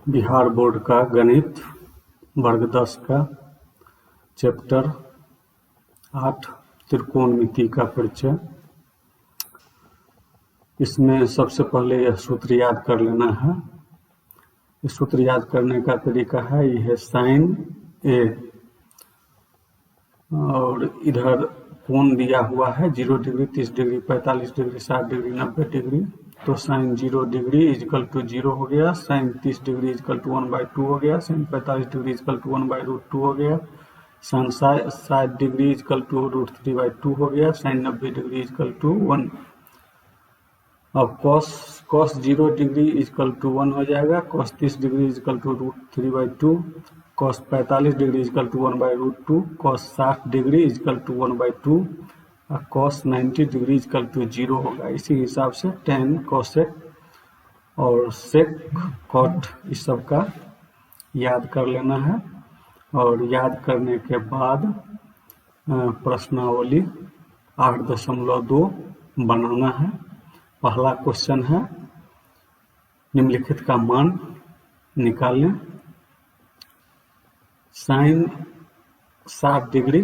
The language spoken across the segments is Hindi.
बिहार बोर्ड का गणित वर्ग 10 का चैप्टर 8 त्रिकोणमिति का परिचय। इसमें सबसे पहले यह सूत्र याद कर लेना है। इस सूत्र याद करने का तरीका है, यह है साइन ए और इधर कोण दिया हुआ है 0 degree, 30 degree, 45 degree, 60 degree, 90 degree. तो साइन 0 डिग्री इजकल टू 0 हो गया, साइन 30 डिग्री इजकल टू 1/2 हो गया, साइन 45 डिग्री इजकल टू 1/√2 हो गया, साइन 60 डिग्री इजकल टू √3/2 हो गया, साइन 90 डिग्री इजकल टू 1। अब cos 0 डिग्री इजकल टू 1 हो जाएगा, cos 30 degree equal to √3/2, cos 45 degree equal to 1/√2, cos 60 degree equal to 1/2 और cos 90 डिग्री इजकल टू 0 होगा। इसी हिसाब से tan, cosec और sec, cot इस सब का याद कर लेना है। और याद करने के बाद प्रश्नावली 8.2 बनाना है। पहला क्वेश्चन है, निम्नलिखित का मान निकालें। Sine 60 degree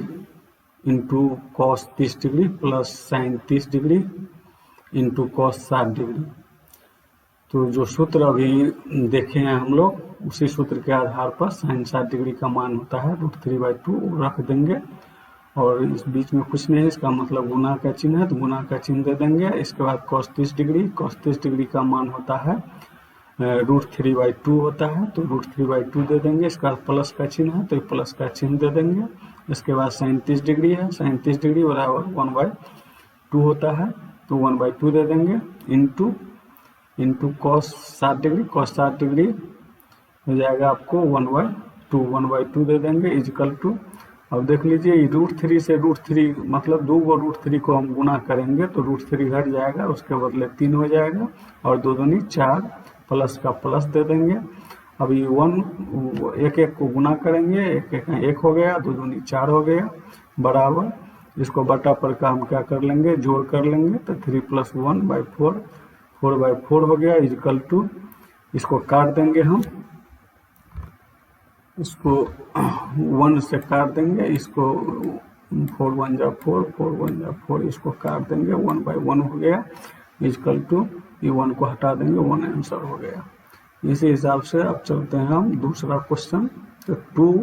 into cos 30 degree plus sine 30 degree into cos 60 degree. तो जो सूत्र अभी देखे हैं हम लोग, उसी सूत्र के आधार पर साइन 60 डिग्री का मान होता है √3/2 रख देंगे। और इस बीच में कुछ नहीं है, इसका मतलब गुना का चिन्ह है तो गुना का चिन्ह दे देंगे। इसके बाद cos 30 डिग्री का मान होता है √3/2 होता है तो √3/2 दे देंगे। इसके बाद प्लस का चिन्ह है तो प्लस का चिन्ह दे देंगे। इसके बाद साइन 30 डिग्री है, साइन 30 डिग्री बराबर 1/2 होता है तो 1/2 दे देंगे इंटू cos 60 डिग्री हो जाएगा आपको 1/2 दे देंगे इजकल टू। अब देख लीजिए √3 से √3 मतलब 2 गो √3 को हम गुना करेंगे तो √3 घट जाएगा, उसके बदले 3 हो जाएगा और 2 दूनी 4, प्लस का प्लस दे देंगे। अब ये 1 को गुना करेंगे, 1 हो गया, 2 दूनी 4 हो गया बराबर। इसको बटा पर का हम क्या कर लेंगे, जोड़ कर लेंगे तो 3 + 1/4 4/4 हो गया इजकल टू। इसको काट देंगे हम, इसको 1 से काट देंगे, इसको 4 × 1 = 4, 4 × 1 = 4, इसको काट देंगे 1/1 हो गया इजकल टू। ये 1 को हटा देंगे, 1 आंसर हो गया। इसी हिसाब से अब चलते हैं हम दूसरा क्वेश्चन। तो 2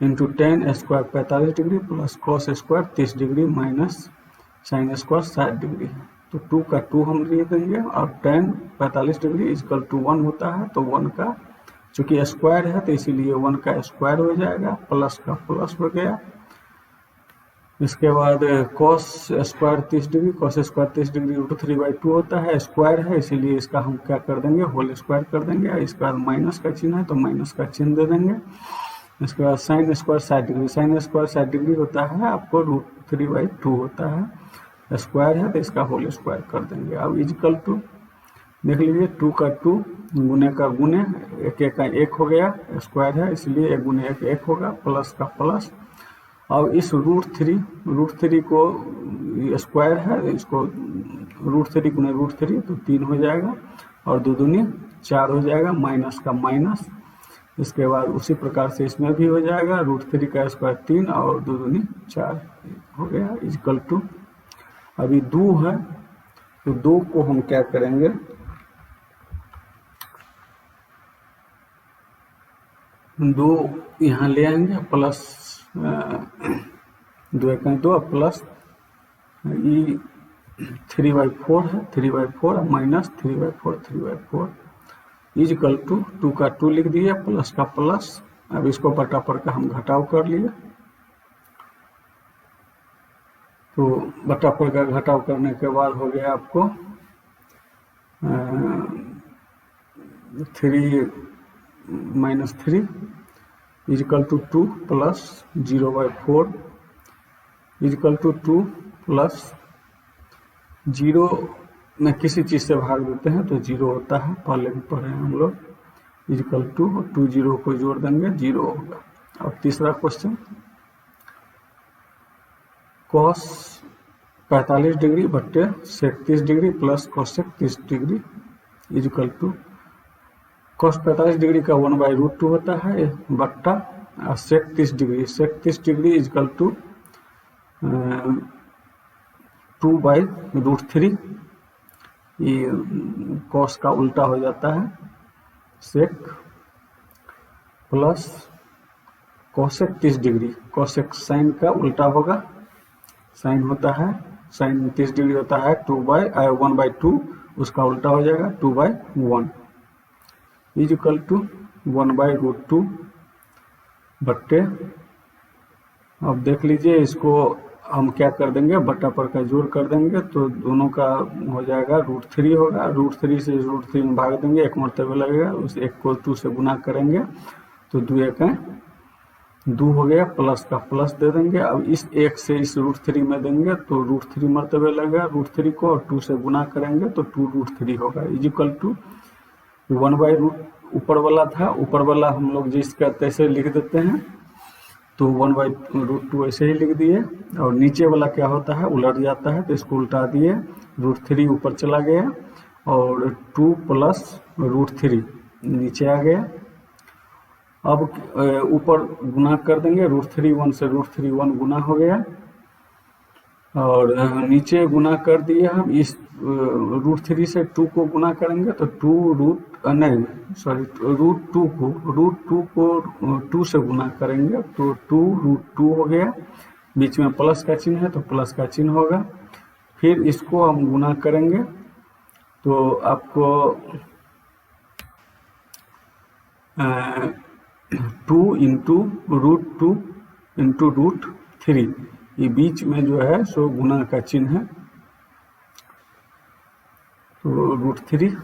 × tan² 45 degree plus cos² 30 degree minus sin² 60 degree. तो 2 का 2 हम लिख देंगे और tan 45 डिग्री इजकल टू 1 होता है तो 1 का चूंकि स्क्वायर है तो इसीलिए 1 का स्क्वायर हो जाएगा, प्लस का प्लस हो गया। इसके बाद cos² 30 डिग्री √3/2 होता है, स्क्वायर है इसीलिए इसका हम क्या कर देंगे, होल स्क्वायर कर देंगे। इसके बाद माइनस का चिन्ह है तो माइनस का चिन्ह दे देंगे। इसके बाद sin² 60 डिग्री, sin² 60 डिग्री होता है आपको √3/2 होता है, स्क्वायर है तो इसका होल स्क्वायर कर देंगे। अब इजकल टू देख लीजिए 2 का 2 गुने का गुने, 1 का 1 हो गया, स्क्वायर है इसलिए 1 × 1 1 होगा, प्लस का प्लस। अब इस √3 को स्क्वायर है, इसको √3 × √3 तो 3 हो जाएगा और 2 दूनी 4 हो जाएगा, माइनस का माइनस। इसके बाद उसी प्रकार से इसमें भी हो जाएगा, √3 का स्क्वायर 3 और 2 दूनी 4 हो गया इजकल टू। अभी 2 है तो 2 को हम क्या करेंगे, 2 यहाँ ले आएंगे, प्लस 2 × 2 प्लस ये 3/4 है, 3/4 माइनस 3/4 इजकल टू 2 का 2 लिख दिए, प्लस का प्लस। अब इसको बटा पर का हम घटाव कर लिए, तो बटा पर का घटाव करने के बाद हो गया आपको 3 - 3 equal to 2 plus 0/4 equal to 2 plus 0 में किसी चीज से भाग देते हैं तो 0 होता है, पहले भी पढ़े हैं हम लोग। इजकल टू 2 0 को जोड़ देंगे 0 होगा। अब तीसरा क्वेश्चन, cos 45 डिग्री बट्टे sec 30 degree plus cosec 30 degree equal to cos 45 degree का 1/√2 होता है बट्टा sec 30 degree, sec 30 degree equal to 2/√3, ये cos का उल्टा हो जाता है sec plus cosec 30 degree, cosec sine का उल्टा होगा, साइन होता है, साइन 30 डिग्री होता है 1/2, उसका उल्टा हो जाएगा 2/1 इज इक्वल टू 1/√2 बट्टे, अब देख लीजिए इसको हम क्या कर देंगे, बट्टा पर का जोड़ कर देंगे तो दोनों का हो जाएगा √3 होगा, √3 से √3 में भाग देंगे, एक मरतबे लगेगा, उस एक को 2 से गुना करेंगे तो 2 1 2 हो गया, प्लस का प्लस दे देंगे। अब इस 1 से इस √3 में देंगे तो √3 मरतबे लगेगा, √3 को और 2 से गुना करेंगे तो 2√3 होगा इज इक्वल टू 1/√, ऊपर वाला था, ऊपर वाला हम लोग जिसका तैसे लिख देते हैं तो 1/√2 ऐसे ही लिख दिए, और नीचे वाला क्या होता है उलट जाता है तो इसको उल्टा दिए, √3 ऊपर चला गया और 2 प्लस √3 नीचे आ गया। अब ऊपर गुना कर देंगे, √3 1 से √3 1 गुना हो गया, और नीचे गुना कर दिए हम, इस √3 से 2 को गुना करेंगे तो √2 को 2 से गुना करेंगे तो 2√2 हो गया, बीच में प्लस का चिन्ह है तो प्लस का चिन्ह होगा, फिर इसको हम गुना करेंगे तो आपको 2 इंटू √2 इंटू √3, ये बीच में जो है सो गुना का चिन्ह है, तो √3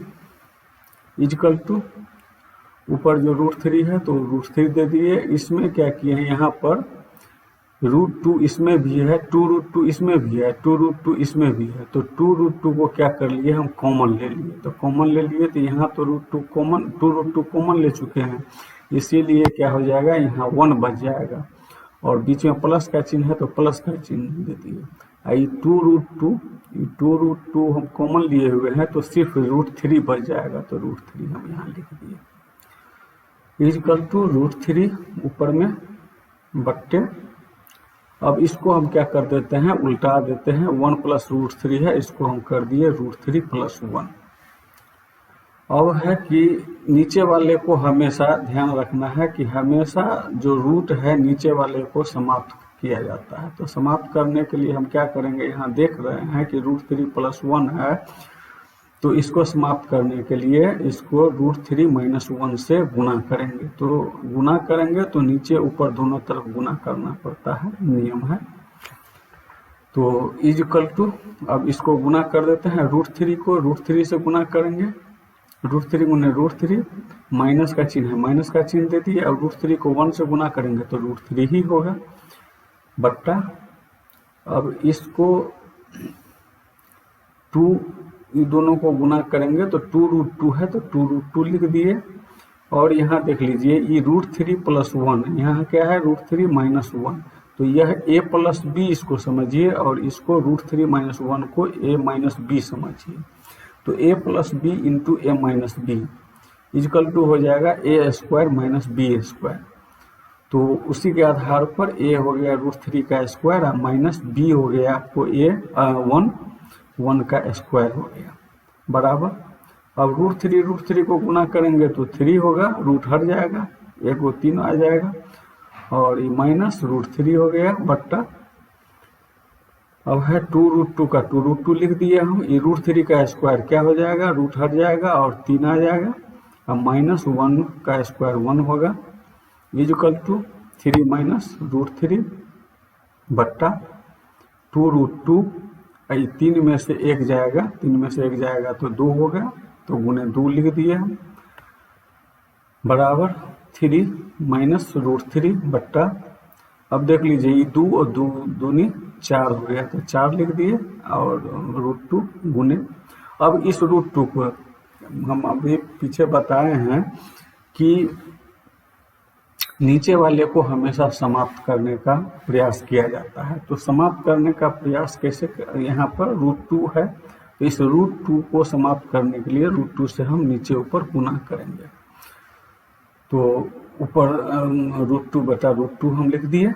इजकल टू ऊपर जो √3 है तो √3 दे दिए, इसमें क्या किए हैं यहाँ पर √2 इसमें भी है, 2√2 इसमें भी है, 2√2 इसमें भी है, तो 2√2 को क्या कर लिए हम कॉमन ले लिए, तो कॉमन ले लिए तो यहाँ तो √2 कॉमन ले चुके हैं, इसीलिए क्या हो जाएगा यहाँ 1 बच जाएगा, और बीच में प्लस का चिन्ह है तो प्लस का चिन्ह दे दिए। आई 2√2 हम कॉमन लिए हुए हैं तो सिर्फ √3 बच जाएगा, तो √3 हम यहाँ लिख दिए इजकल टू √3 ऊपर में बट्टे, अब इसको हम क्या कर देते हैं उल्टा देते हैं, 1 प्लस √3 है, इसको हम कर दिए √3 प्लस 1। अब है कि नीचे वाले को हमेशा ध्यान रखना है कि हमेशा जो रूट है नीचे वाले को समाप्त किया जाता है, तो समाप्त करने के लिए हम क्या करेंगे, यहाँ देख रहे हैं कि √3 प्लस 1 है, तो इसको समाप्त करने के लिए इसको √3 माइनस 1 से गुना करेंगे, तो गुना करेंगे तो नीचे ऊपर दोनों तरफ गुना करना पड़ता है, नियम है, तो इज इक्वल टू, अब इसको गुना कर देते हैं, √3 को √3 से गुना करेंगे, √3 गुने √3, माइनस का चिन्ह है, माइनस का चिन्ह दे दिए, अब √3 को 1 से गुना करेंगे तो √3 ही होगा बट्टा, अब इसको 2 दोनों को गुना करेंगे तो 2√2 है तो 2√2 लिख दिए, और यहाँ देख लीजिए ये √3 प्लस 1, यहाँ क्या है √3 माइनस 1, तो यह a प्लस b इसको समझिए, और इसको √3 माइनस 1 को a माइनस b समझिए, तो a plus b into a minus b equal to हो जाएगा a² माइनस b², तो उसी के आधार पर a हो गया √3 का स्क्वायर और माइनस b हो गया आपको 1 का स्क्वायर हो गया बराबर। अब √3 को गुना करेंगे तो 3 होगा, रूट हट जाएगा, 1 को 3 आ जाएगा, और ये माइनस √3 हो गया बट्टा, अब है 2√2 का 2√2 लिख दिए हम, ये √3 का स्क्वायर क्या हो जाएगा, रूट हट जाएगा और 3 आ जाएगा, अब माइनस 1 का स्क्वायर 1 होगा इजकल टू 3 माइनस √3 बट्टा 2√2, 3 में से 1 जाएगा, 3 में से 1 जाएगा तो 2 होगा, तो गुने 2 लिख दिए हम बराबर 3 माइनस √3 बट्टा, अब देख लीजिए ये 2 और 2 दूनी 4 हो गया तो 4 लिख दिए, और √2 गुने, अब इस √2 को हम अभी पीछे बताए हैं कि नीचे वाले को हमेशा समाप्त करने का प्रयास किया जाता है, तो समाप्त करने का प्रयास कैसे, यहाँ पर √2 है तो इस √2 को समाप्त करने के लिए √2 से हम नीचे ऊपर गुना करेंगे, तो ऊपर √2/√2 हम लिख दिए।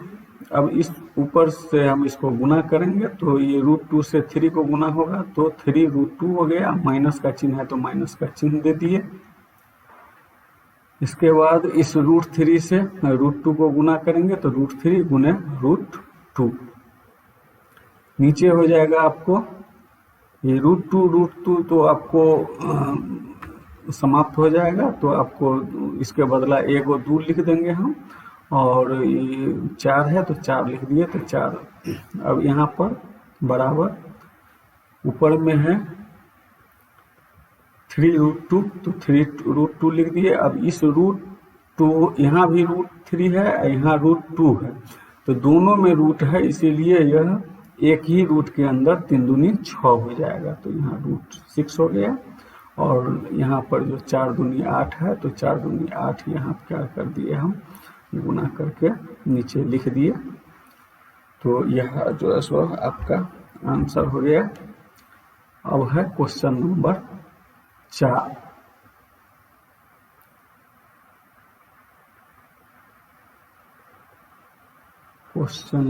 अब इस ऊपर से हम इसको गुना करेंगे तो ये √2 से 3 को गुना होगा तो 3√2 हो गया, माइनस का चिन्ह है तो माइनस का चिन्ह दे दिए। इसके बाद इस √3 से √2 को गुना करेंगे तो √3 गुने √2 नीचे हो जाएगा आपको ये √2 तो आपको समाप्त हो जाएगा, तो आपको इसके बदला 1 और 2 लिख देंगे हम, और ये 4 है तो 4 लिख दिए तो 4। अब यहाँ पर बराबर ऊपर में है 3√2 तो 3√2 लिख दिए। अब इस √2 यहाँ भी √3 है, यहाँ √2 है, तो दोनों में रूट है, इसीलिए यह एक ही रूट के अंदर 3 दूनी 6 हो जाएगा, तो यहाँ √6 हो गया। और यहाँ पर जो 4 दूनी 8 है तो 4 दूनी 8 यहाँ क्या कर दिए हम गुना करके नीचे लिख दिए। तो यह जो है सो आपका आंसर हो गया। अब है क्वेश्चन नंबर 4। क्वेश्चन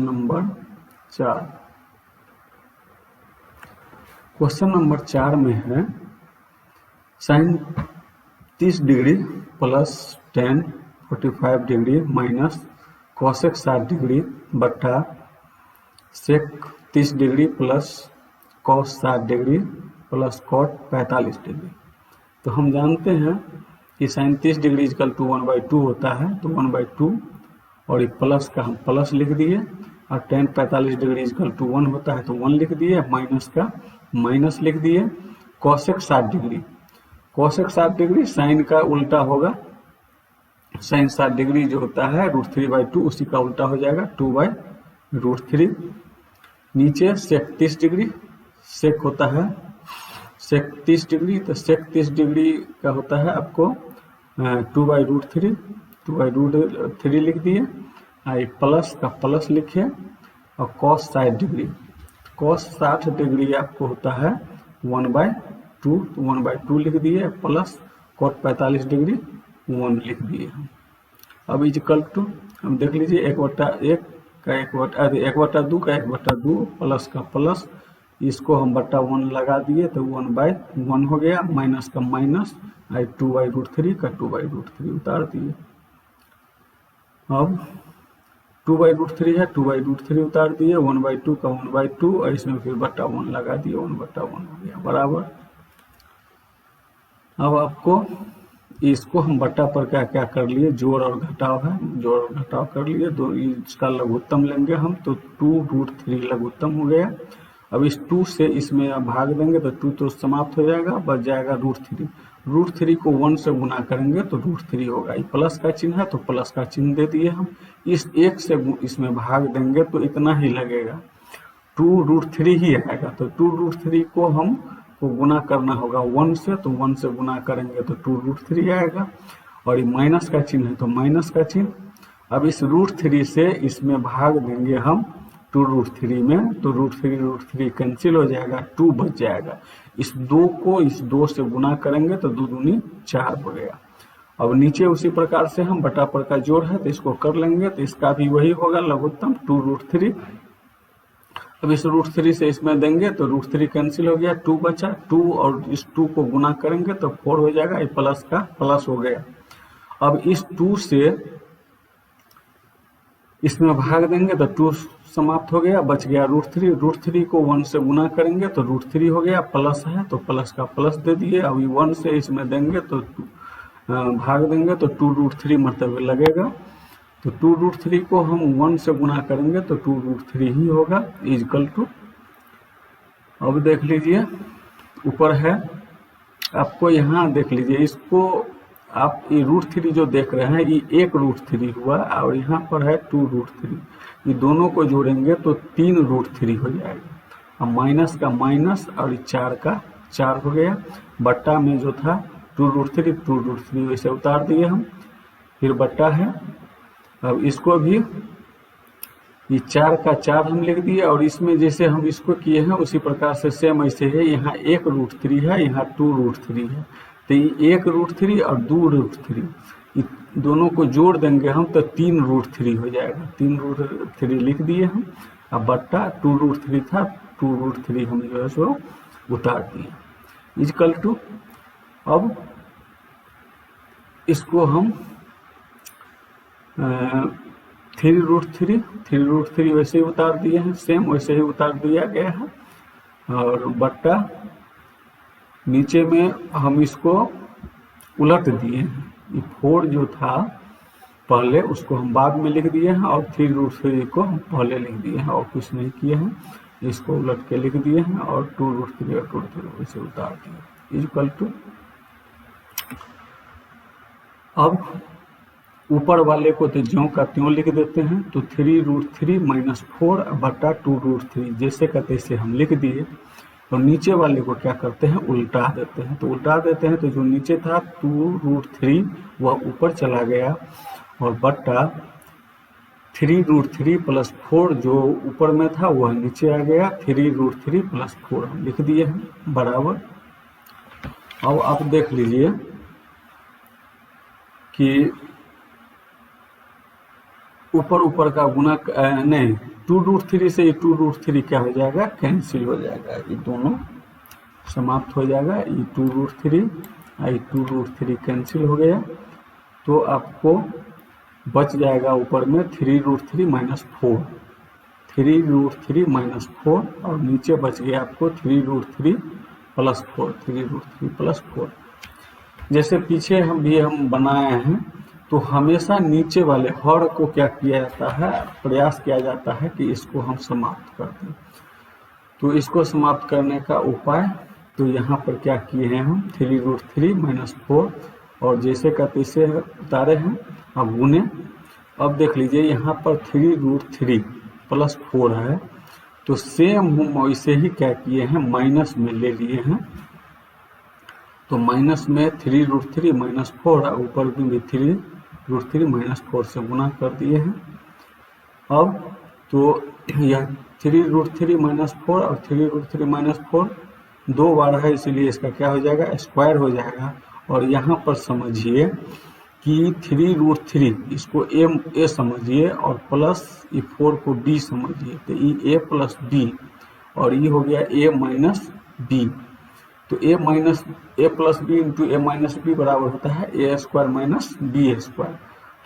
नंबर 4 में है sin 30 degree plus 10 45 degree minus cosec 60 degree बट्टा sec 30 degree plus cos 60 degree plus cot 45 degree. तो हम जानते हैं कि sin 30 डिग्री इक्वल टू 1/2 होता है, तो 1/2 और ये प्लस का हम प्लस लिख दिए, और tan 45 डिग्री इक्वल टू 1 होता है तो 1 लिख दिए, माइनस का माइनस लिख दिए। cosec 60 डिग्री साइन का उल्टा होगा, साइन 60 डिग्री जो होता है √3/2 उसी का उल्टा हो जाएगा 2/√3। नीचे sec 30 डिग्री, सेक होता है sec 30 डिग्री, तो sec 30 डिग्री का होता है आपको 2/√3 लिख दिए, प्लस का प्लस लिखे, और cos 60 डिग्री, cos 60 डिग्री आपको होता है 1/2, तो 1/2 लिख दिए, प्लस cot 45 डिग्री 1 लिख दिए हम। अब इक्वल टू हम देख लीजिए 1/1 का 1/2 का 1/2 प्लस का प्लस, इसको हम बट्टा 1 लगा दिए तो 1/1 हो गया, माइनस का माइनस, 2/√3 का 2/√3 उतार दिए। अब 2/√3 है, 2/√3 उतार दिए, 1/2 का 1/2, और इसमें फिर बट्टा 1 लगा दिए, 1/1 हो गया बराबर। अब आपको इसको हम बट्टा पर क्या कर लिए, जोड़ और घटाव है, जोड़ और घटाव कर लिए, तो इसका लघुत्तम लेंगे हम, तो 2√3 लघुत्तम हो गया। अब इस 2 से इसमें भाग देंगे तो 2 तो समाप्त हो जाएगा, बच जाएगा √3। √3 को 1 से गुना करेंगे तो √3 होगा, ये प्लस का चिन्ह है तो प्लस का चिन्ह दे दिए हम। इस 1 से इसमें भाग देंगे तो इतना ही लगेगा, 2√3 ही आएगा, तो 2√3 को हम को गुना करना होगा 1 से, तो 1 से गुना करेंगे तो 2√3 आएगा, और ये माइनस का चिन्ह है तो माइनस का चिन्ह। अब इस √3 से इसमें भाग देंगे हम 2√3 में, तो √3 कैंसिल हो जाएगा, 2 बच जाएगा। इस 2 को इस 2 से गुना करेंगे तो 2 दूनी 4 हो गया। अब नीचे उसी प्रकार से हम बटा पर का जोड़ है तो इसको कर लेंगे, तो इसका भी वही होगा लघुत्तम 2√3। अब इस √3 से इसमें देंगे तो √3 कैंसिल हो गया, 2 बचा, 2 और इस 2 को गुना करेंगे तो 4 हो जाएगा, ये प्लस का प्लस हो गया। अब इस 2 से इसमें भाग देंगे तो 2 समाप्त हो गया, बच गया √3 को 1 से गुना करेंगे तो √3 हो गया, प्लस है तो प्लस का प्लस दे दिए। अब 1 से इसमें देंगे तो भाग देंगे तो 2√3 मरतबे लगेगा, तो 2√3 को हम 1 से गुना करेंगे तो 2√3 ही होगा, इक्वल टू। अब देख लीजिए ऊपर है, आपको यहाँ देख लीजिए, इसको आप ये √3 जो देख रहे हैं ये एक √3 हुआ, और यहाँ पर है 2√3, ये दोनों को जोड़ेंगे तो 3√3 हो जाएगा। अब माइनस का माइनस और 4 का 4 हो गया, बट्टा में जो था 2√3 वैसे उतार दिए हम, फिर बट्टा है। अब इसको भी ये 4 का 4 हम लिख दिए, और इसमें जैसे हम इसको किए हैं उसी प्रकार से सेम ऐसे है, यहाँ 1√3 है, यहाँ 2√3 है, तो ये 1√3 और 2√3, दोनों को जोड़ देंगे हम तो 3√3 हो जाएगा। 3√3 लिख दिए हम। अब बट्टा 2√3 था, 2√3 हम जो है सो उतार दिए इक्वल टू। अब इसको हम 3√3 वैसे ही उतार दिए हैं, सेम वैसे ही उतार दिया गया है। और बट्टा नीचे में हम इसको उलट दिए हैं। ये 4 जो था पहले उसको हम बाद में लिख दिए हैं और 3√3 को हम पहले लिख दिए हैं और कुछ नहीं किए हैं। इसको उलट के लिख दिए हैं और 2√3 और 2√3 वैसे उतार दिए इक्वल टू। अब ऊपर वाले को तो ज्यों का त्यों लिख देते हैं, तो 3√3 - 4 बटा 2√3 जैसे का तैसे हम लिख दिए। और नीचे वाले को क्या करते हैं, उल्टा देते हैं। तो उल्टा देते हैं तो जो नीचे था 2√3 वह ऊपर चला गया और बट्टा 3√3 + 4 जो ऊपर में था वह नीचे आ गया। 3√3 + 4 हम लिख दिए हैं बराबर। अब आप देख लीजिए कि ऊपर का गुना नहीं, 2√3 से ये 2√3 क्या हो जाएगा, कैंसिल हो जाएगा। ये दोनों समाप्त हो जाएगा। ये 2√3 और ये 2√3 कैंसिल हो गया। तो आपको बच जाएगा ऊपर में 3√3 - 4, 3√3 - 4 और नीचे बच गया आपको 3√3 + 4, 3√3 + 4। जैसे पीछे हम बनाए हैं तो हमेशा नीचे वाले हर को क्या किया जाता है, प्रयास किया जाता है कि इसको हम समाप्त कर दें। तो इसको समाप्त करने का उपाय तो यहाँ पर क्या किए हैं हम, 3√3 - 4 और जैसे का तैसे उतारे हैं। अब गुने, अब देख लीजिए यहाँ पर 3√3 + 4 है तो सेम हम वैसे ही क्या किए हैं, माइनस में ले लिए हैं। तो माइनस में 3√3 - 4 और ऊपर भी 3√3 - 4 से गुना कर दिए हैं। अब तो यह 3√3 - 4 और 3√3 - 4 दो बार है, इसलिए इसका क्या हो जाएगा, स्क्वायर हो जाएगा। और यहाँ पर समझिए कि 3√3 इसको ए समझिए और प्लस ये 4 को बी समझिए। तो ये a + b और ये हो गया a - b। तो a + b into a - b बराबर होता है a² - b²।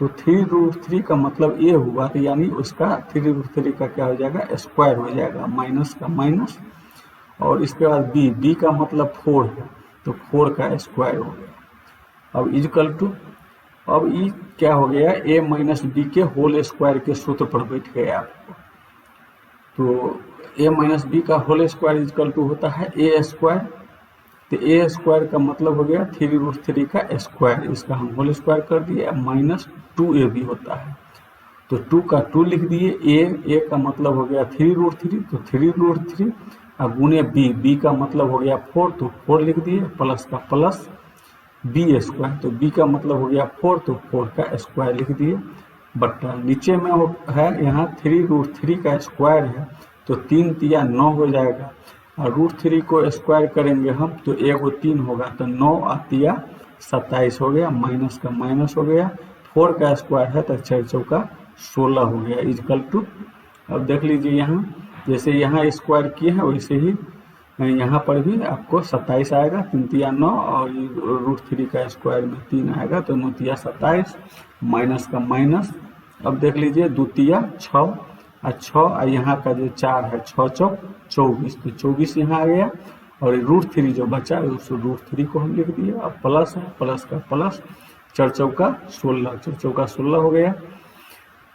तो 3√3 का मतलब a हुआ, तो यानी उसका 3√3 का क्या हो जाएगा, स्क्वायर हो जाएगा, माइनस का माइनस। और इसके बाद b का मतलब 4 है तो 4 का स्क्वायर हो गया। अब इक्वल टू, अब ये क्या हो गया, a - b के होल स्क्वायर के सूत्र पर बैठ गया आपको। तो a - b का होल स्क्वायर इक्वल टू होता है a²। तो a² का मतलब हो गया 3√3 का स्क्वायर, इसका हम होल स्क्वायर कर दिए, -2ab होता है। तो 2 का 2 लिख दिए। a का मतलब हो गया 3√3 तो 3√3 अब गुने b का मतलब हो गया 4 तो 4 लिख दिए, प्लस का प्लस b²। तो b का मतलब हो गया 4 तो 4 का स्क्वायर लिख दिए बट्टा नीचे में है यहाँ 3√3 का स्क्वायर है तो 3 तिया 9 हो जाएगा। और √3 को स्क्वायर करेंगे हम तो 1 3 होगा तो 9 आतिया 27 हो गया, माइनस का माइनस हो गया। 4 का स्क्वायर है तो 4 चौका 16 हो गया इक्वल टू। अब देख लीजिए यहाँ जैसे यहाँ स्क्वायर किए हैं वैसे ही यहाँ पर भी आपको 27 आएगा, 3 तिया 9 और √3 का स्क्वायर में 3 आएगा तो 9 तिया 27 माइनस का माइनस। अब देख लीजिए 2 तिया 6 और 6 और यहाँ का जो 4 है 6 चौक 24 तो 24 यहाँ आ गया। और √3 जो बचा है उस √3 को हम लिख दिए। अब प्लस है, प्लस का प्लस 4 चौका 16, 4 चौका 16 हो गया।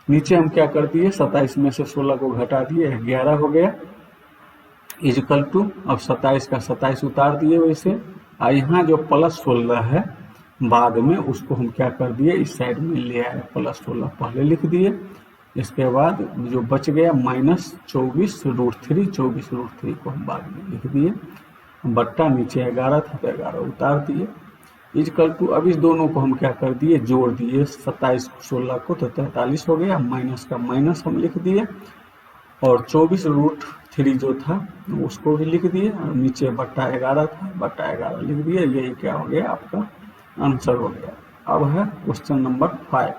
नीचे हम क्या कर दिए, 27 में से 16 को घटा दिए 11 हो गया इक्वल टू। अब 27 का 27 उतार दिए वैसे। और यहाँ जो +16 है बाद में उसको हम क्या कर दिए, इस साइड में ले आए, +16 पहले लिख दिए। इसके बाद जो बच गया -24 √3, 24 √3 को हम बाद में लिख दिए बट्टा नीचे 11 था तो 11 उतार दिए इक्वल टू। अब इस दोनों को हम क्या कर दिए, जोड़ दिए 27 16 को तो 43 हो गया, माइनस का माइनस हम लिख दिए। और 24 √3 जो था उसको भी लिख दिए और नीचे बट्टा 11 था, बट्टा 11 लिख दिए। यही क्या हो गया, आपका आंसर हो गया। अब है question number 5।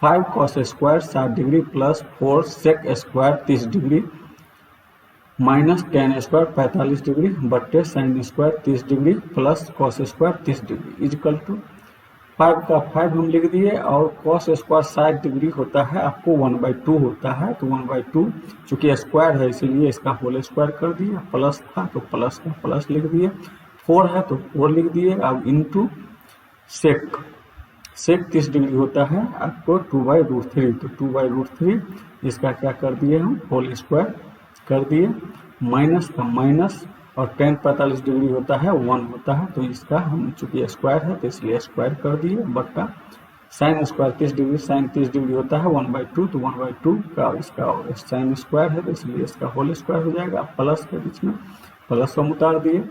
5 cos square 60 degree plus 4 sec square 30 degree minus ten square 45 degree बट्टे sine square 30 degree plus cos square 30 degree equal to 5 का 5 हम लिख दिए और कॉस स्क्वायर 60 डिग्री होता है आपको 1/2 होता है, तो 1/2 चूंकि स्क्वायर है इसीलिए इसका होल स्क्वायर कर दिए, प्लस था तो प्लस का प्लस लिख दिए, 4 है तो 4 लिख दिए। अब इंटू सेक 30 डिग्री होता है आपको 2/√3, तो 2/√3 इसका क्या कर दिए हम होल स्क्वायर कर दिए, माइनस का माइनस और टेन 45 डिग्री होता है 1 होता है, तो इसका हम चूंकि स्क्वायर है तो इसलिए स्क्वायर कर दिए बट्टा sine square 30 degree, sine 30 degree होता है 1/2, तो 1/2 का इसका साइन स्क्वायर है तो इसलिए इसका होल स्क्वायर हो जाएगा, प्लस के बीच में प्लस हम उतार दिए।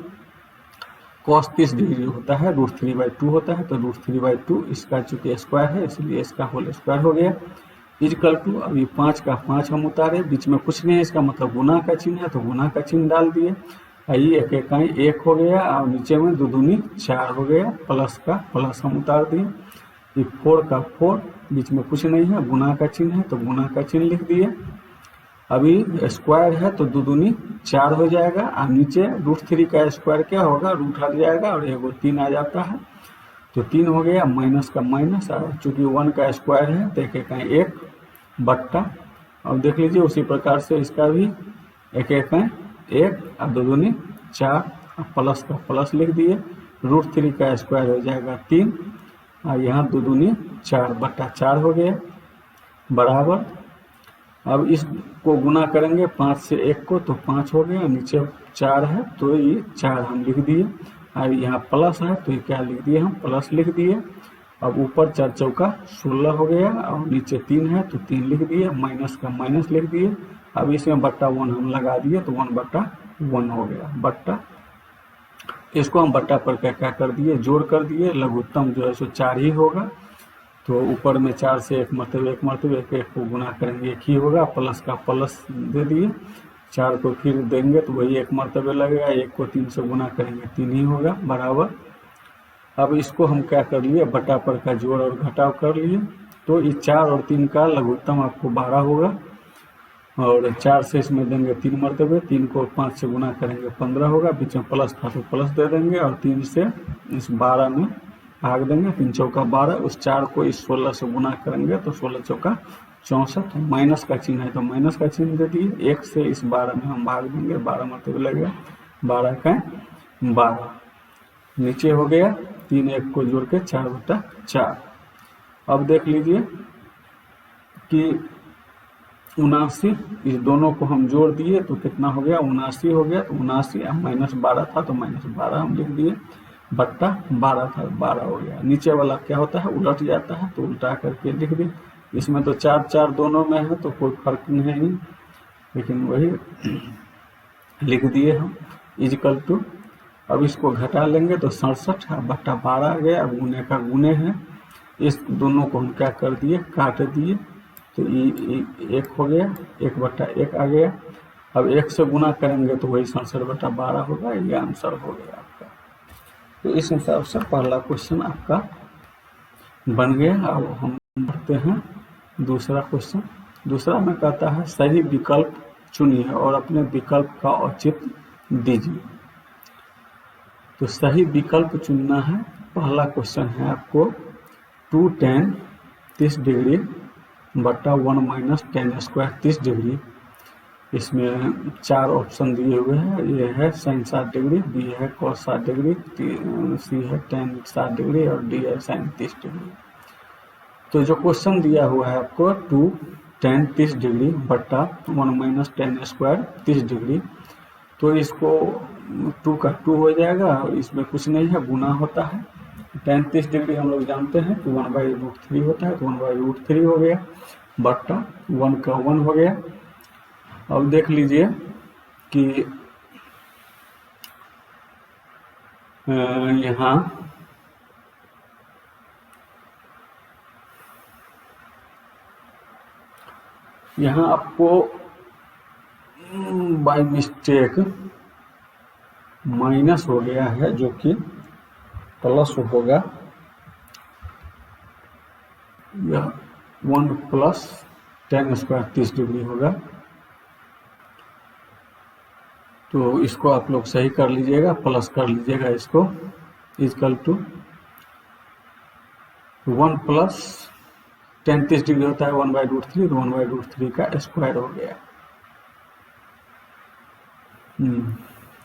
कॉस 30 डिग्री होता है √3/2 होता है, तो √3/2 इसका चूंकि स्क्वायर है इसलिए इसका होल स्क्वायर हो गया इजकल टू। अभी 5 का 5 हम उतारे, बीच में कुछ नहीं है इसका मतलब गुना का चिन्ह है तो गुना का चिन्ह डाल दिए, ये एक इकाई 1 हो गया और नीचे में 2 दूनी 4 हो गया, प्लस का प्लस हम उतार दिए। ये 4 का 4 बीच में कुछ नहीं है गुना का चिन्ह है तो गुना का चिन्ह लिख दिए। अभी स्क्वायर है तो 2 दूनी 4 हो जाएगा और नीचे √3 का स्क्वायर क्या होगा रूट हट जाएगा और एगो 3 आ जाता है, तो 3 हो गया, माइनस का माइनस और चूंकि 1 का स्क्वायर है तो एक इकाई 1 बट्टा। अब देख लीजिए उसी प्रकार से इसका भी एक इकाई 1 और 2 दूनी 4 प्लस का प्लस लिख दिए, √3 का स्क्वायर हो जाएगा 3 और यहाँ 2 दूनी 4 बट्टा 4 हो गया बराबर। अब इसको गुना करेंगे 5 से 1 को तो 5 हो गया, नीचे 4 है तो ये 4 हम लिख दिए और यहाँ प्लस है तो ये क्या लिख दिए हम प्लस लिख दिए। अब ऊपर 4 चौका 16 हो गया और नीचे 3 है तो 3 लिख दिए, माइनस का माइनस लिख दिए। अब इसमें बट्टा 1 हम लगा दिए तो 1/1 हो गया बट्टा, इसको हम बट्टा पर क्या कर दिए जोड़ कर दिए, लघुत्तम जो है सो 4 ही होगा, तो ऊपर में 4 से 1 मरतबे एक को गुना करेंगे 1 ही होगा, प्लस का प्लस दे दिए, 4 को फिर देंगे तो वही 1 मरतबे लगेगा, 1 को 3 से गुना करेंगे 3 ही होगा बराबर। अब इसको हम क्या कर लिए बटा पर का जोड़ और घटाव कर लिए, तो ये 4 और 3 का लघुत्तम आपको 12 होगा और 4 से इसमें देंगे 3 मरतबे, 3 को 5 से गुना करेंगे 15 होगा, बीच में प्लस था तो प्लस दे देंगे और 3 से इस 12 में भाग देंगे, 3 चौका 12, उस 4 को इस 16 से गुना करेंगे तो 16 चौका 64, माइनस का चिन्ह है तो माइनस का चिन्ह दे दिए, 1 से इस 12 में हम भाग देंगे, 12 मरतबे लगेगा, 12 का 12 नीचे हो गया, 3 1 को जोड़ के 4/4। अब देख लीजिए कि 79, इस दोनों को हम जोड़ दिए तो कितना हो गया 79 हो गया, तो 79 माइनस 12 था तो माइनस 12 हम लिख दिए बट्टा 12 था 12 हो गया। नीचे वाला क्या होता है उलट जाता है तो उल्टा करके लिख दिए, इसमें तो 4 4 दोनों में है तो कोई फर्क नहीं, लेकिन वही लिख दिए हम इजकल टू। अब इसको घटा लेंगे तो 67 बट्टा 12 आ गया, अब गुने का गुने है, इस दोनों को हम क्या कर दिए काट दिए तो ये 1 हो गया, 1/1 आ गया। अब 1 से गुना करेंगे तो वही 67/12 होगा, ये आंसर हो गया आपका। तो इस हिसाब से पहला क्वेश्चन आपका बन गया। अब हम बढ़ते हैं दूसरा क्वेश्चन। दूसरा में कहता है सही विकल्प चुनिए और अपने विकल्प का औचित्य दीजिए। तो सही विकल्प चुनना है। पहला क्वेश्चन है आपको 2 tan 30 डिग्री बट्टा 1 माइनस टेन स्क्वायर 30 डिग्री, इसमें 4 ऑप्शन दिए हुए हैं, ये है साइन 60 डिग्री, बी है कॉस 60 डिग्री, सी है tan 60 डिग्री और डी है साइन 30 डिग्री। तो जो क्वेश्चन दिया हुआ है आपको 2 tan 30 डिग्री बट्टा 1 माइनस टेन स्क्वायर 30 डिग्री, तो इसको 2 का 2 हो जाएगा, इसमें कुछ नहीं है गुना होता है। tan 30 डिग्री हम लोग जानते हैं कि 1/√3 होता है तो 1/√3 हो गया बट्टा 1 का 1 हो गया। अब देख लीजिए कि यहाँ आपको बाय मिस्टेक माइनस हो गया है जो कि प्लस होगा, 1 प्लस टेन स्क्वायर 30 डिग्री होगा। तो इसको आप लोग सही कर लीजिएगा, प्लस कर लीजिएगा इसको, इजकल टू 1 प्लस 30 डिग्री होता है 1/√3, तो 1/√3 का स्क्वायर हो गया।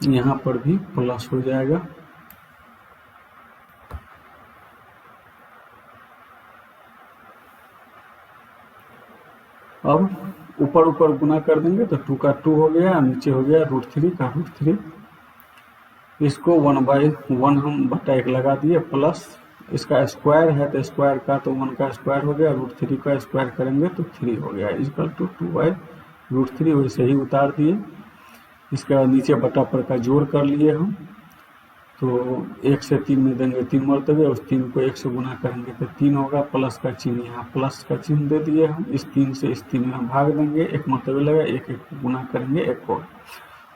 यहाँ पर भी प्लस हो जाएगा। अब ऊपर ऊपर गुना कर देंगे तो 2 का 2 हो गया, नीचे हो गया √3 का √3। इसको 1/1 हम बटा 1 लगा दिए, प्लस इसका स्क्वायर है तो स्क्वायर का तो 1 का स्क्वायर हो गया, √3 का स्क्वायर करेंगे तो 3 हो गया, इक्वल टू 2/√3 वैसे ही उतार दिए। इसके बाद नीचे बटा पर का जोड़ कर लिए हम, तो 1 से 3 में देंगे 3 मरतबे, उस 3 को 1 से गुना करेंगे तो 3 होगा, प्लस का चिन्ह यहाँ प्लस का चिन्ह दे दिए हम, इस 3 से इस 3 में भाग देंगे, 1 मरतबे लगा, 1 गुना करेंगे 1 होगा।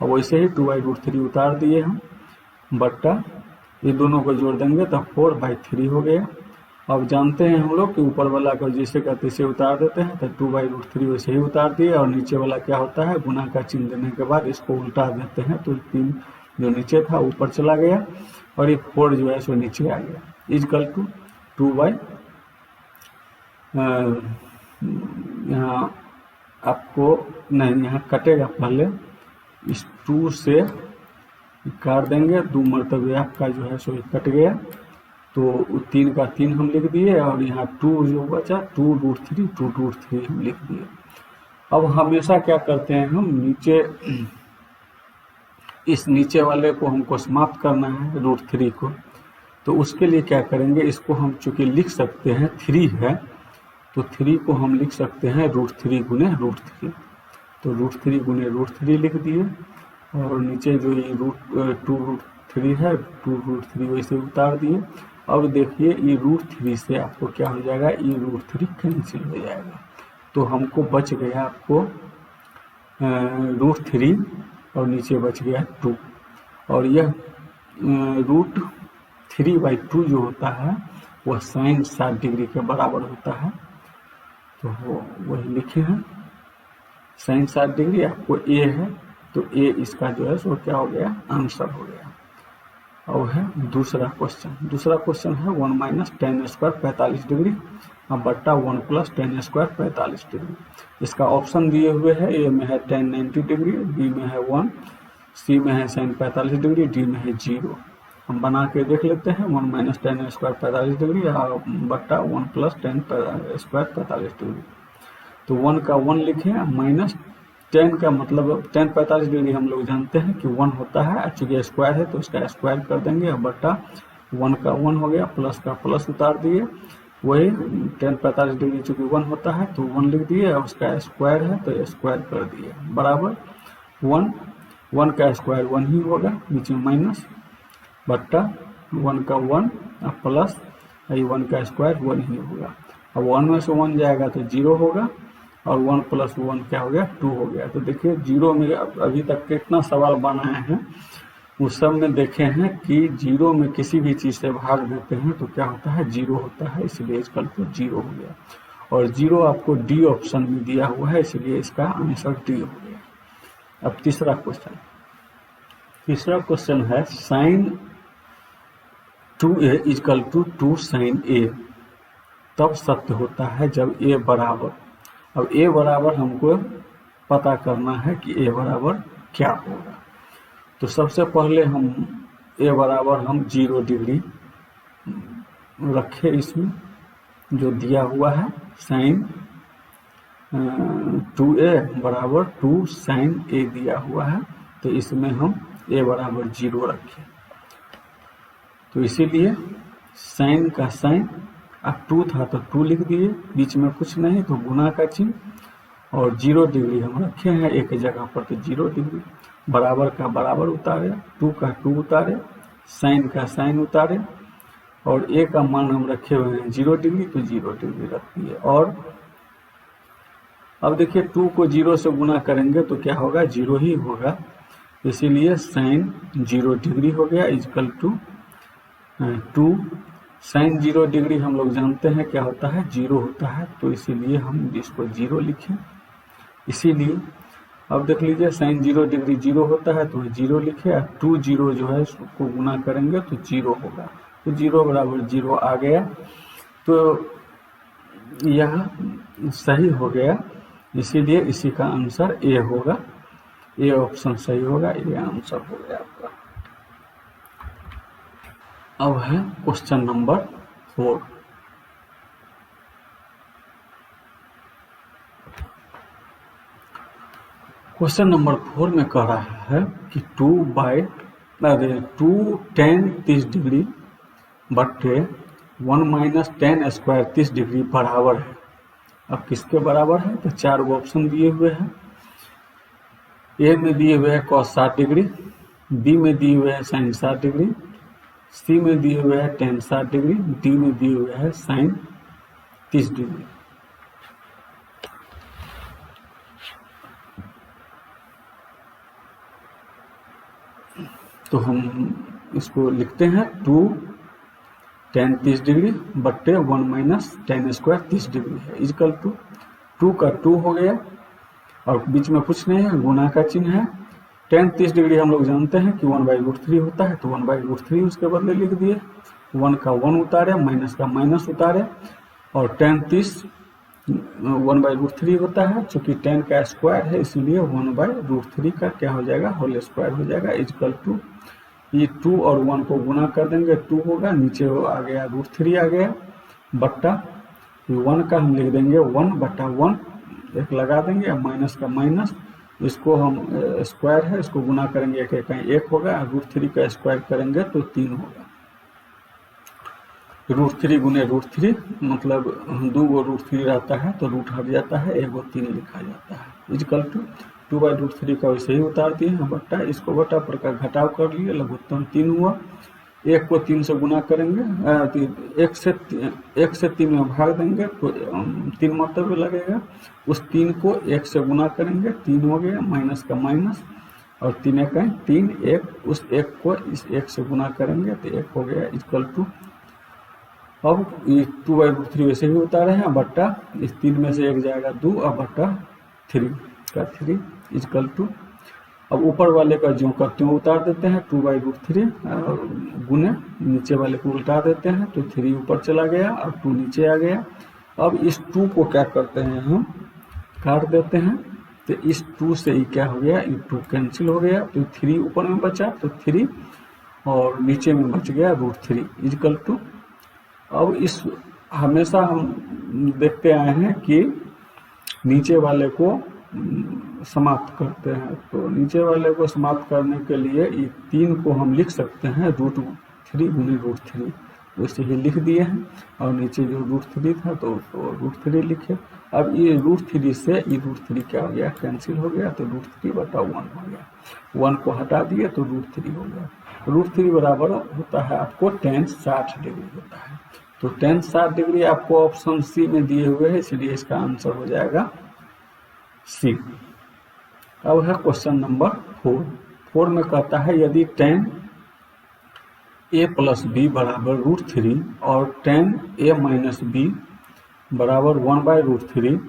और वैसे ही 2/√3 उतार दिए हम, बट्टा ये दोनों को जोड़ देंगे तो 4/3 हो गया। अब जानते हैं हम लोग कि ऊपर वाला को जैसे का तैसे उतार देते हैं, तो 2/√3 वैसे ही उतार दिए, और नीचे वाला क्या होता है, गुना का चिन्ह देने के बाद इसको उल्टा देते हैं, तो 3 जो नीचे था ऊपर चला गया, और ये 4 जो है सो नीचे आ गया, इजकल टू 2/, यहाँ आपको नहीं, यहाँ कटेगा, पहले इस 2 से काट देंगे, 2 मरतबे आपका जो है सो कट गया, तो 3 का 3 हम लिख दिए, और यहाँ 2 जो बचा 2√3 हम लिख दिए। अब हमेशा क्या करते हैं हम, नीचे इस नीचे वाले को हमको समाप्त करना है √3 को, तो उसके लिए क्या करेंगे, इसको हम चूंकि लिख सकते हैं 3 है, तो 3 को हम लिख सकते हैं √3 गुने √3, तो √3 गुने √3 लिख दिए, और नीचे जो ये 2√3 है 2√3 वैसे उतार दिए। अब देखिए ये √3 से आपको क्या हो जाएगा, ये √3 कैंसिल हो जाएगा, तो हमको बच गया आपको √3 और नीचे बच गया 2, और यह √3/2 जो होता है वह sin 60 डिग्री के बराबर होता है, तो वही लिखे हैं sin 60 डिग्री। आपको A है तो A इसका जो है सो क्या हो गया, आंसर हो गया। और है दूसरा क्वेश्चन है 1 - tan² 45 डिग्री अब बट्टा 1 + tan² 45 डिग्री। इसका ऑप्शन दिए हुए है, ए में है tan 90 डिग्री, बी में है 1, सी में है sin 45 डिग्री, डी में है 0। हम बना के देख लेते हैं, 1 - tan² 45 डिग्री और बट्टा 1 + tan² 45 डिग्री। तो 1 का 1 लिखें, माइनस 10 का मतलब tan 45 डिग्री हम लोग जानते हैं कि 1 होता है, चूंकि स्क्वायर है तो इसका स्क्वायर कर देंगे, और बट्टा 1 का 1 हो गया, प्लस का प्लस उतार दिए, वही tan 45 डिग्री चूंकि 1 होता है तो 1 लिख दिए, और उसका स्क्वायर है तो स्क्वायर कर दिए, बराबर 1 का स्क्वायर 1 ही होगा, नीचे माइनस, बट्टा 1 का 1 और प्लस 1 का स्क्वायर 1 ही होगा। अब 1 में से 1 जाएगा तो 0 होगा, और 1 + 1 क्या हो गया, 2 हो गया। तो देखिए 0 में अभी तक कितना सवाल बनाए हैं, उस सब में देखे हैं कि 0 में किसी भी चीज़ से भाग देते हैं तो क्या होता है, 0 होता है, इसलिए इसका तो 0 हो गया। और 0 आपको डी ऑप्शन में दिया हुआ है, इसलिए इसका आंसर डी हो गया। अब तीसरा क्वेश्चन है sin 2a = 2 sin a तब सत्य होता है जब a बराबर। अब a बराबर हमको पता करना है कि a बराबर क्या होगा। तो सबसे पहले हम a बराबर हम 0 डिग्री रखे, इसमें जो दिया हुआ है sin 2a = 2 sin a दिया हुआ है, तो इसमें हम a बराबर 0 रखें। तो इसीलिए sin का sin, अब 2 था तो 2 लिख दिए, बीच में कुछ नहीं तो गुना का चिन्ह, और 0 डिग्री हम रखे हैं एक जगह पर, तो 0 डिग्री, बराबर का बराबर उतारे, 2 का 2 उतारे, साइन का साइन उतारे, और a का मान हम रखे हुए हैं 0 डिग्री, तो 0 डिग्री रख दिए। और अब देखिए 2 को 0 से गुना करेंगे तो क्या होगा, 0 ही होगा, इसीलिए साइन 0 डिग्री हो गया, इक्वल टू 2 साइन 0 डिग्री हम लोग जानते हैं क्या होता है, 0 होता है, तो इसीलिए हम इसको 0 लिखें। इसीलिए अब देख लीजिए साइन 0 डिग्री 0 होता है तो 0 लिखे, और 2 0 जो है उसको गुना करेंगे तो 0 होगा, तो 0 बराबर 0 आ गया। तो यह सही हो गया, इसीलिए इसी का आंसर ए होगा, ए ऑप्शन सही होगा, ये आंसर हो गया आपका। अब है क्वेश्चन नंबर 4। क्वेश्चन नंबर 4 में कह रहा है कि 2 tan 30 डिग्री बट्टे 1 माइनस tan स्क्वायर 30 डिग्री बराबर है। अब किसके बराबर है, तो 4 गो ऑप्शन दिए हुए हैं। ए में दिए हुए है cos 60 डिग्री, बी में दिए हुए है sin 60 डिग्री, सी में दिए हुए है tan 60 डिग्री, डी में दिए हुए है sin 30 डिग्री। तो हम इसको लिखते हैं 2 tan 30 डिग्री बट्टे 1 माइनस tan स्क्वायर 30 डिग्री है, इजकल टू 2 का 2 हो गया, और बीच में कुछ नहीं है, गुना का चिन्ह है। tan 30 डिग्री हम लोग जानते हैं कि 1/√3 होता है, तो 1/√3 उसके बदले लिख दिए, 1 का 1 उतारे, माइनस का माइनस उतारे, और tan 30 1/√3 होता है, चूंकि tan का स्क्वायर है इसीलिए 1/√3 का क्या हो जाएगा, होल स्क्वायर हो जाएगा, इजकल टू ये 2 और 1 को गुना कर देंगे 2 होगा, नीचे आ गया √3 आ गया, बट्टा 1 का हम लिख देंगे 1/1, एक लगा देंगे, माइनस का माइनस, इसको हम स्क्वायर है, इसको गुना करेंगे एक एक 1 होगा, √3 का स्क्वायर करेंगे तो 3 होगा, √3 गुने √3 मतलब 2 गो √3 रहता है तो रूट हट जाता है, 1 गो 3 लिखा जाता है, इजकल टू 2/√3 का वैसे ही उतार दिए हैं, बट्टा इसको बट्टा पर का घटाव कर लिए, लघुत्तम 3 हुआ, 1 को 3 से गुना करेंगे, 1 से 3 में भाग देंगे तो 3 मतलब लगेगा, उस 3 को 1 से गुना करेंगे, 3 हो गया, माइनस का माइनस, और 3 1 3, 1 उस 1 को इस 1 से गुना करेंगे तो 1 हो गया, इजकल टू अब ये 2/√3 वैसे ही उतारे हैं, बट्टा इस 3 में से 1 जाएगा 2 और बट्टा 3 का 3 इजकल टू, अब ऊपर वाले का ज्यों का त्यों उतार देते हैं, 2/√3 गुने नीचे वाले को उल्टा देते हैं तो 3 ऊपर चला गया और 2 नीचे आ गया। अब इस 2 को क्या करते हैं, हम काट देते हैं, तो इस 2 से ही क्या हो गया, ये 2 कैंसिल हो गया, तो 3 ऊपर में बचा तो 3 और नीचे में बच गया √3 इजकल टू। अब इस हमेशा हम देखते आए हैं कि नीचे वाले को समाप्त करते हैं, तो नीचे वाले को समाप्त करने के लिए ये 3 को हम लिख सकते हैं √3 गुने √3, वैसे ही लिख दिए हैं, और नीचे जो √3 था तो √3 लिखे। अब ये √3 से ये √3 क्या हो गया, कैंसिल हो गया, तो √3/1 हो गया, 1 को हटा दिए तो √3 हो गया। √3 बराबर होता है आपको tan 60 डिग्री होता है, तो tan 60 डिग्री आपको ऑप्शन सी में दिए हुए हैं, इसलिए इसका आंसर हो जाएगा सी। अब है क्वेश्चन नंबर 4 में कहता है यदि tan a प्लस बी बराबर √3 और tan a माइनस बी बराबर 1/√3,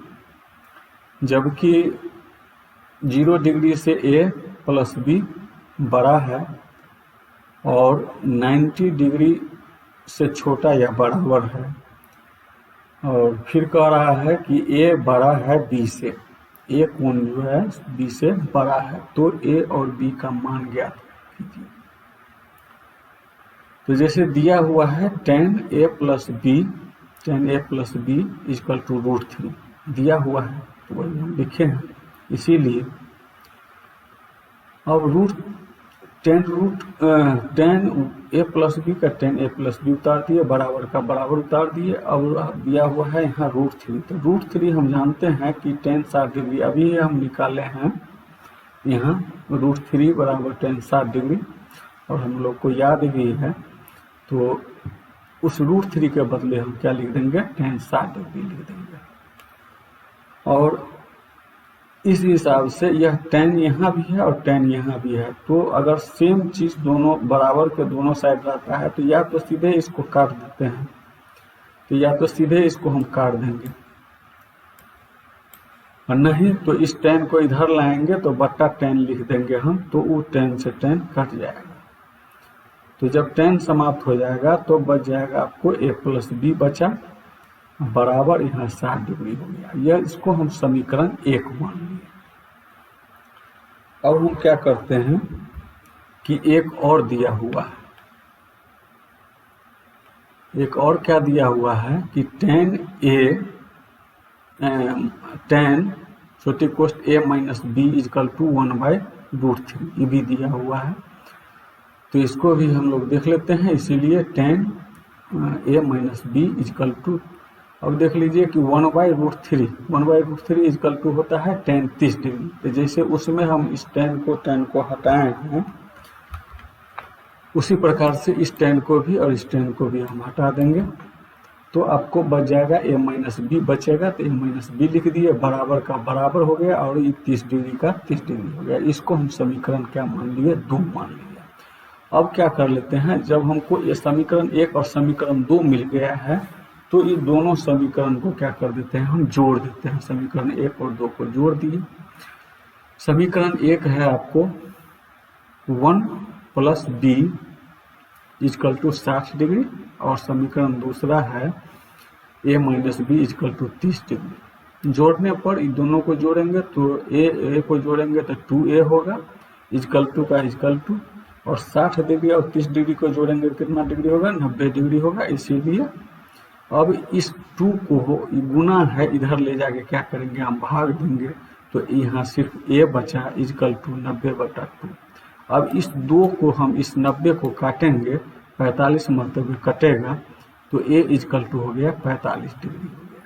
जबकि 0 डिग्री से a प्लस बी बड़ा है और 90 डिग्री से छोटा या बराबर है, और फिर कह रहा है कि a बड़ा है b से, a कोण जो है b से बड़ा है, तो a और b का मान ज्ञात कीजिए। तो जैसे दिया हुआ है tan a plus b equal to √3 दिया हुआ है, तो वही हम लिखे हैं, इसीलिए अब tan a प्लस बी का tan a प्लस बी उतार दिए, बराबर का बराबर उतार दिए। अब दिया हुआ है यहाँ √3, तो √3 हम जानते हैं कि tan 60 डिग्री अभी हम निकाले हैं, यहाँ √3 बराबर tan 60 डिग्री, और हम लोग को याद भी है, तो उस √3 के बदले हम क्या लिख देंगे, tan 60 डिग्री लिख देंगे। और इस हिसाब से यह tan यहाँ भी है और tan यहाँ भी है, तो अगर सेम चीज दोनों बराबर के दोनों साइड रहता है तो या तो सीधे इसको काट देते हैं, तो या तो सीधे इसको हम काट देंगे, और नहीं तो इस tan को इधर लाएंगे तो बट्टा tan लिख देंगे हम, तो वो tan से tan कट जाएगा। तो जब tan समाप्त हो जाएगा तो बच जाएगा आपको a प्लस बी बचा बराबर यहाँ 60 डिग्री हो गया। यह इसको हम समीकरण 1 मान लिए। अब हम क्या करते हैं कि एक और दिया हुआ है, एक और क्या दिया हुआ है कि tan छोटी कोष्ट a minus b equal to 1/√3 ये भी दिया हुआ है, तो इसको भी हम लोग देख लेते हैं। इसीलिए tan a minus b equal to, अब देख लीजिए कि 1/√3 इजकल टू होता है tan 30 डिग्री। तो जैसे उसमें हम इस tan को हटाए हैं, उसी प्रकार से इस tan को भी और इस tan को भी हम हटा देंगे, तो आपको बच जाएगा a माइनस बी बचेगा, तो a माइनस बी लिख दिए, बराबर का बराबर हो गया और ये 30 डिग्री का 30 डिग्री हो गया। इसको हम समीकरण क्या मान लिए, 2 मान लिए। अब क्या कर लेते हैं, जब हमको ये समीकरण 1 और समीकरण 2 मिल गया है तो ये दोनों समीकरण को क्या कर देते हैं, हम जोड़ देते हैं। समीकरण 1 और 2 को जोड़ दिए। समीकरण 1 है आपको 1 plus b equal to 60 degree, और समीकरण दूसरा है a minus b equal to 30 degree. जोड़ने पर इन दोनों को जोड़ेंगे तो a को जोड़ेंगे तो 2a होगा, इजकल टू का इजकल टू, और 60 डिग्री और 30 डिग्री को जोड़ेंगे कितना डिग्री होगा, 90 डिग्री होगा। इसीलिए अब इस 2 को गुना है, इधर ले जाके क्या करेंगे, हम भाग देंगे, तो यहाँ सिर्फ a बचा इजकल टू 90/2। अब इस 2 को हम इस 90 को काटेंगे, 45 मरतबे कटेगा, तो a इजकल टू हो गया 45 डिग्री हो गया।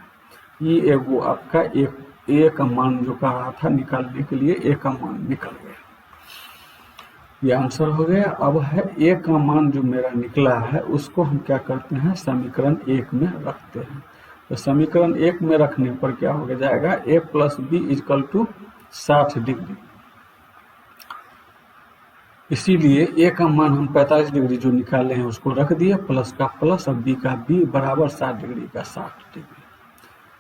ये एगो आपका a का मान जो कर रहा था निकालने के लिए a का मान निकल गया, ये आंसर हो गया। अब है a का मान जो मेरा निकला है उसको हम क्या करते हैं, समीकरण 1 में रखते हैं। तो समीकरण 1 में रखने पर क्या हो जाएगा, a plus b equal to 60 degree. इसीलिए a का मान हम 45 डिग्री जो निकाले हैं उसको रख दिए, प्लस का प्लस और b का b बराबर 60 डिग्री का 60 डिग्री।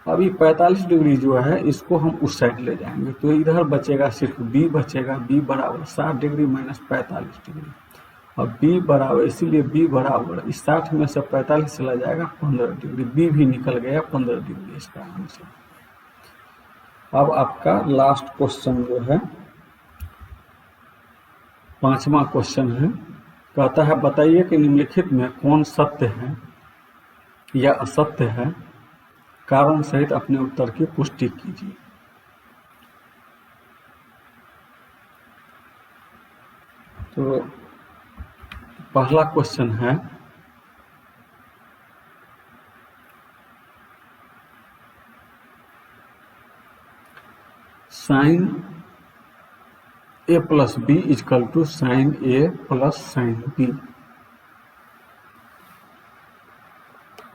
अभी 45 डिग्री जो है इसको हम उस साइड ले जाएंगे, तो इधर बचेगा सिर्फ b बचेगा, b बराबर 60 डिग्री माइनस 45 डिग्री, और b बराबर, इसीलिए b बराबर इस 60 में से 45 चला जाएगा 15 डिग्री, b भी निकल गया 15 डिग्री इसका आंसर। अब आपका लास्ट क्वेश्चन जो है 5वां क्वेश्चन है, कहता है बताइए कि निम्नलिखित में कौन सत्य है या असत्य है, कारण सहित अपने उत्तर की पुष्टि कीजिए। तो पहला क्वेश्चन है sine a plus b equal to sine a plus sine b.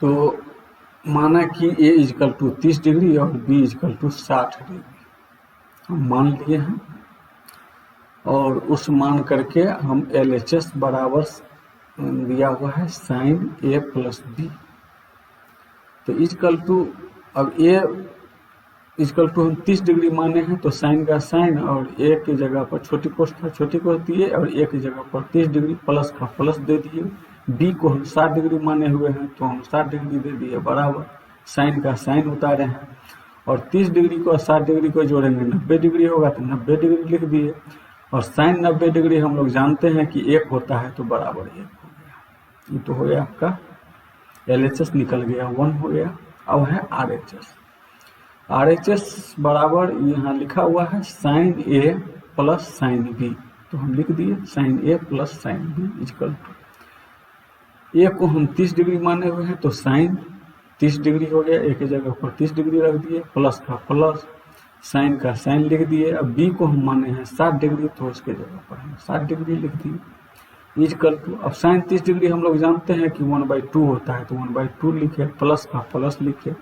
तो माना कि a इजकल टू 30 डिग्री और b इजकल टू 60 डिग्री हम मान लिए हैं, और उस मान करके हम LHS बराबर दिया हुआ है साइन a प्लस बी। तो इजकल टू, अब a इजकल टू हम 30 डिग्री माने हैं तो साइन का साइन, और a की जगह पर छोटी कोष्ठ था छोटी कोष्ठ दिए, और a की जगह पर 30 डिग्री प्लस का प्लस दे दिए। b को हम 60 डिग्री माने हुए हैं तो हम 60 डिग्री दे दिए बराबर, साइन का साइन उतारे हैं, और 30 डिग्री को 60 डिग्री को जोड़ेंगे 90 डिग्री होगा तो 90 डिग्री लिख दिए, और साइन 90 डिग्री हम लोग जानते हैं कि 1 होता है तो बराबर 1 हो गया। ये तो हो गया आपका LHS निकल गया 1 हो गया। अब है RHS बराबर यहाँ लिखा हुआ है sine a plus sine b, तो हम लिख दिए sine a plus sine b equal to, a को हम 30 डिग्री माने हुए हैं तो साइन 30 डिग्री हो गया, a की जगह पर 30 डिग्री रख दिए, प्लस का प्लस साइन का साइन लिख दिए। अब b को हम माने हैं 60 डिग्री तो उसके जगह पर हम 60 डिग्री लिख दिए इजकल टू। अब साइन 30 डिग्री हम लोग जानते हैं कि 1/2 होता है तो 1/2 लिखे, प्लस का प्लस लिखे,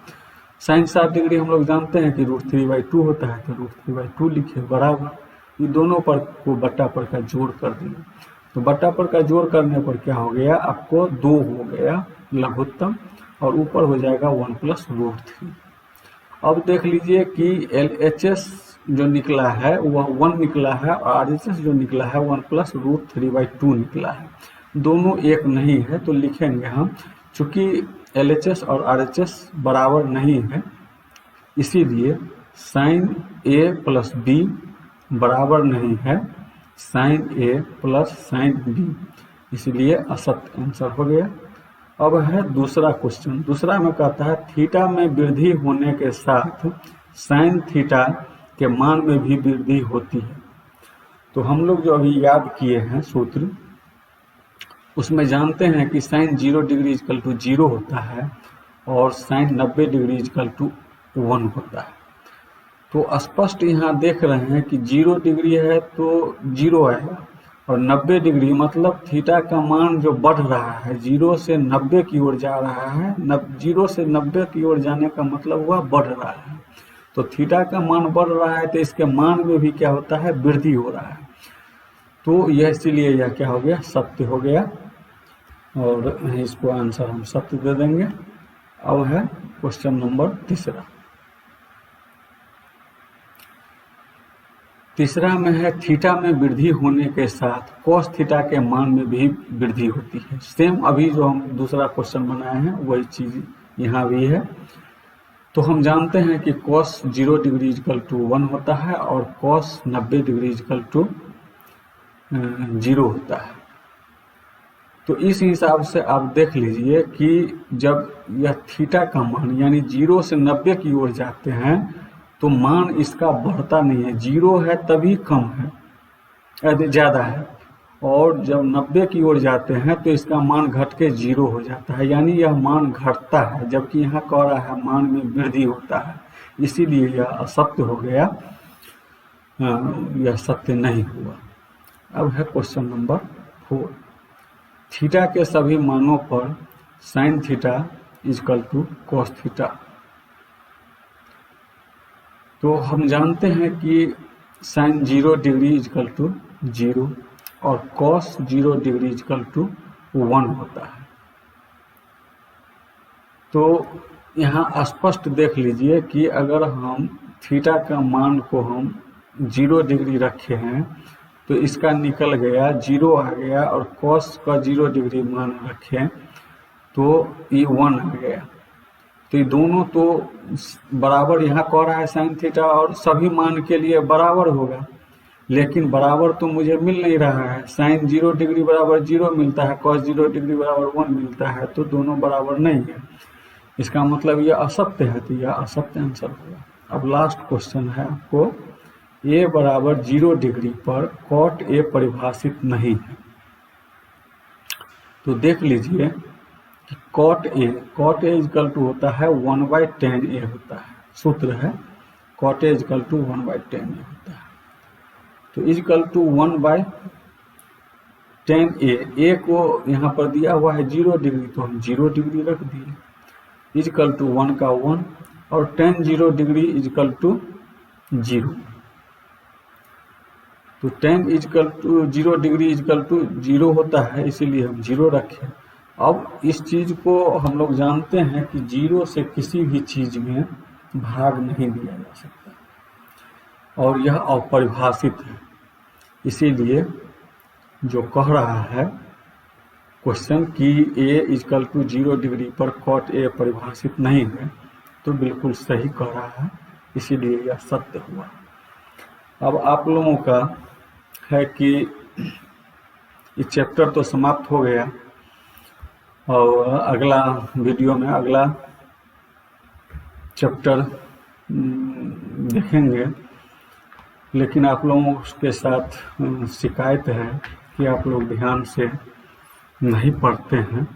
साइन 60 डिग्री हम लोग जानते हैं कि √3/2 होता है, तो √3/2 लिखे बराबर ये दोनों पर को बट्टा पर का जोड़ कर दिए। तो बट्टा पर का जोड़ करने पर क्या हो गया, आपको 2 हो गया लघुत्तम और ऊपर हो जाएगा 1 + √3। अब देख लीजिए कि LHS जो निकला है वह 1 निकला है और RHS जो निकला है 1 + √3/2 निकला है। दोनों एक नहीं है तो लिखेंगे हम, चूंकि LHS और RHS बराबर नहीं है इसीलिए sin A + B बराबर नहीं है sin A + sin B, इसलिए असत्य आंसर हो गया। अब है दूसरा क्वेश्चन। दूसरा में कहता है थीटा में वृद्धि होने के साथ साइन थीटा के मान में भी वृद्धि होती है। तो हम लोग जो अभी याद किए हैं सूत्र, उसमें जानते हैं कि साइन 0 डिग्री = 0 होता है और साइन 90 डिग्री = 1 होता है। तो स्पष्ट यहाँ देख रहे हैं कि 0 डिग्री है तो 0 आएगा और 90 डिग्री मतलब थीटा का मान जो बढ़ रहा है 0 से 90 की ओर जा रहा है। 0 से 90 की ओर जाने का मतलब हुआ बढ़ रहा है। तो थीटा का मान बढ़ रहा है तो इसके मान में भी क्या होता है, वृद्धि हो रहा है। तो यह इसीलिए यह क्या हो गया, सत्य हो गया और इसको आंसर हम सत्य दे देंगे। अब है क्वेश्चन नंबर तीसरा में है थीटा में वृद्धि होने के साथ कॉस थीटा के मान में भी वृद्धि होती है। सेम अभी जो हम दूसरा क्वेश्चन बनाए हैं वही चीज यहाँ भी है। तो हम जानते हैं कि कॉस 0 डिग्री = 1 होता है और कॉस 90 डिग्री = 0 होता है। तो इस हिसाब से आप देख लीजिए कि जब यह थीटा का मान यानी 0 से 90 की ओर जाते हैं तो मान इसका बढ़ता नहीं है, 0 है तभी कम है, ज़्यादा है, और जब 90 की ओर जाते हैं तो इसका मान घट के 0 हो जाता है, यानी यह मान घटता है, जबकि यहाँ कह रहा है मान में वृद्धि होता है, इसीलिए यह असत्य हो गया, यह सत्य नहीं हुआ। अब है क्वेश्चन नंबर 4। थीटा के सभी मानों पर साइन थीटा = कॉस थीटा। तो हम जानते हैं कि साइन 0 डिग्री = 0 और कॉस 0 डिग्री = 1 होता है। तो यहाँ स्पष्ट देख लीजिए कि अगर हम थीटा का मान को हम 0 डिग्री रखे हैं तो इसका निकल गया 0 आ गया, और कॉस का 0 डिग्री मान रखें तो ये 1 आ गया। तो ये दोनों तो बराबर यहाँ कह रहा है साइन थीटा और सभी मान के लिए बराबर होगा, लेकिन बराबर तो मुझे मिल नहीं रहा है। साइन 0 डिग्री = 0 मिलता है, कॉस 0 डिग्री = 1 मिलता है, तो दोनों बराबर नहीं है। इसका मतलब यह असत्य है, तो यह असत्य आंसर होगा। अब लास्ट क्वेश्चन है आपको, a = 0 डिग्री पर कॉट a परिभाषित नहीं है। तो देख लीजिए कि कॉट a = होता है 1/10a होता है, सूत्र है कॉट a = 1/10a होता है। तो = 1/10a, a को यहाँ पर दिया हुआ है 0 डिग्री तो हम 0 डिग्री रख दिए, = 1 का 1 और 10 0 डिग्री = 0। तो 10 0 डिग्री = 0 होता है, इसीलिए हम 0 रखें। अब इस चीज को हम लोग जानते हैं कि 0 से किसी भी चीज में भाग नहीं दिया जा सकता और यह अपरिभाषित है, इसीलिए जो कह रहा है क्वेश्चन कि a = 0 डिग्री पर कॉट a परिभाषित नहीं है, तो बिल्कुल सही कह रहा है, इसीलिए यह सत्य हुआ। अब आप लोगों का है कि ये चैप्टर तो समाप्त हो गया और अगला वीडियो में अगला चैप्टर देखेंगे, लेकिन आप लोगों के साथ शिकायत है कि आप लोग ध्यान से नहीं पढ़ते हैं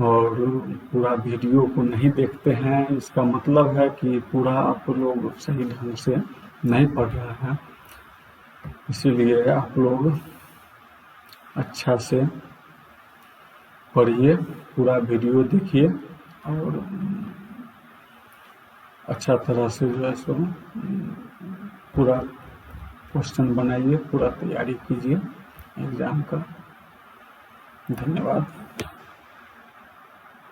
और पूरा वीडियो को नहीं देखते हैं। इसका मतलब है कि पूरा आप लोग सही ढंग से नहीं पढ़ रहे हैं, इसीलिए आप लोग अच्छा से पढ़िए, पूरा वीडियो देखिए और अच्छा तरह से जो है सो पूरा क्वेश्चन बनाइए, पूरा तैयारी कीजिए एग्ज़ाम का। धन्यवाद।